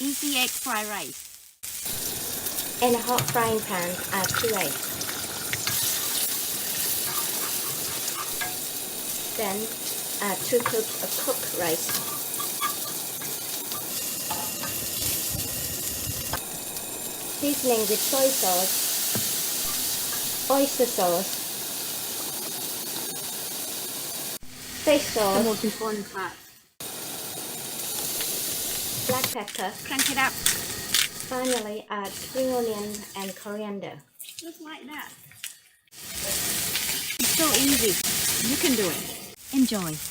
Easy egg fried rice. In a hot frying pan, add 2 eggs. Then add 2 cups of cooked rice. Seasoning with soy sauce, oyster sauce, fish The sauce, most important part. black pepper. Crank it up. Finally, add spring onion and coriander. Just like that. It's so easy. You can do it. Enjoy.